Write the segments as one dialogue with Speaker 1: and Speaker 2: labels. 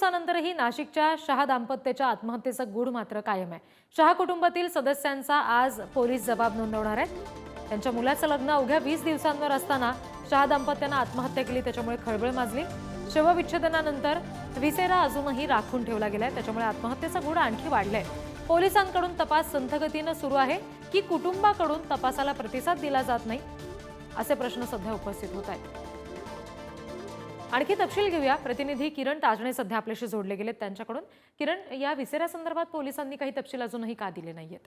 Speaker 1: दिवसानंतरही नाशिकच्या शहा दाम्पत्याच्या आत्महत्येचा गूढ मात्र कायम आहे। शहा कुटुंबातील सदस्यांचा आज पोलीस जबाब नोंदवणार आहेत। त्यांच्या मुलाचं लग्न अवघ्या 20 दिवसांवर असताना शहा दाम्पत्यानं आत्महत्या केली, त्याच्यामुळे खळबळ माजली। शवविच्छेदनानंतर विसेरा अजूनही राखून ठेवला गेलाय, त्याच्यामुळे आत्महत्येचा गूढ आणखी वाढलाय। पोलिसांकडून तपास संथगतीने सुरू आहे की कुटुंबाकडून तपासाला प्रतिसाद दिला जात नाही, असे प्रश्न सध्या उपस्थित होत आहेत। आणखी तपशील घेऊया। प्रतिनिधी किरण ताजणे सध्या आपल्याशी जोडले गेलेत त्यांच्याकडून। किरण, या विसेरा संदर्भात पोलिसांनी काही तपशील अजूनही का दिले नाहीयेत?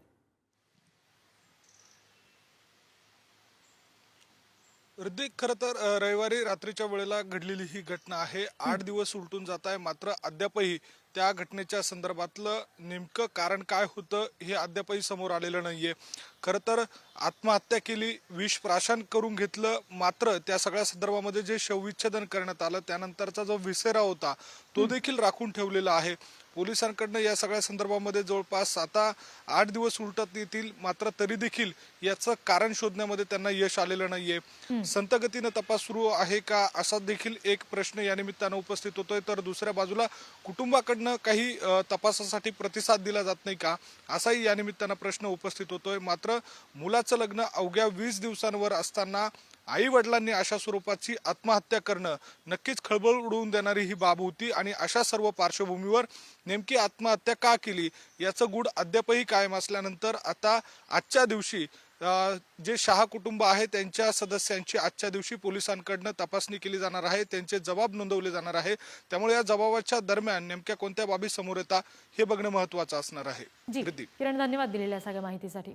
Speaker 2: हृदिक, खरं तर रविवारी रात्रीच्या वेळेला घडलेली ही घटना आहे। 8 दिवस उलटून जात आहे, मात्र अद्यापही त्या घटनेच्या संदर्भातलं नेमकं कारण काय होतं हे अद्यापही समोर आलेलं नाहीये। खरं तर आत्महत्या केली, विष प्राशन करून घेतलं, मात्र त्या सगळ्या संदर्भामध्ये जे शवविच्छेदन करण्यात आलं त्यानंतरचा जो विसेरा होता तो देखील राखून ठेवलेला आहे। पोलिसांकडनं या सगळ्या संदर्भामध्ये जवळपास आता 8 दिवस उलटत येतील, मात्र तरी देखील याचं कारण शोधण्यामध्ये त्यांना यश आलेलं नाहीये। संथगतीनं तपास सुरू आहे का, असा देखील एक प्रश्न या निमित्तानं उपस्थित होतोय। तर दुसऱ्या बाजूला कुटुंबाकडनं काही तपासासाठी प्रतिसाद दिला जात नाही का, असाही या निमित्तानं प्रश्न उपस्थित होतोय। मात्र मुलाचं लग्न अवघ्या 20 दिवसांवर असताना आई वडिलांनी अशा स्वरूपाची आत्महत्या करणं नक्कीच खळबळ उडवून देणारी ही बाब होती। आणि अशा सर्व पार्श्वभूमीवर नेमकी आत्महत्या का केली याचं गूढ अद्यापही कायम असल्यानंतर आता आजच्या दिवशी जे शहा कुटुंब आहे त्यांच्या सदस्यांची आजच्या दिवशी पोलिसांकडनं तपासणी केली जाणार आहे, त्यांचे जबाब नोंदवले जाणार आहे। त्यामुळे या जबाबाच्या दरम्यान नेमक्या कोणत्या बाबी समोर येतात हे बघणं महत्त्वाचं असणार आहे।
Speaker 1: जी किरण, धन्यवाद दिलेल्या सगळ्या माहितीसाठी।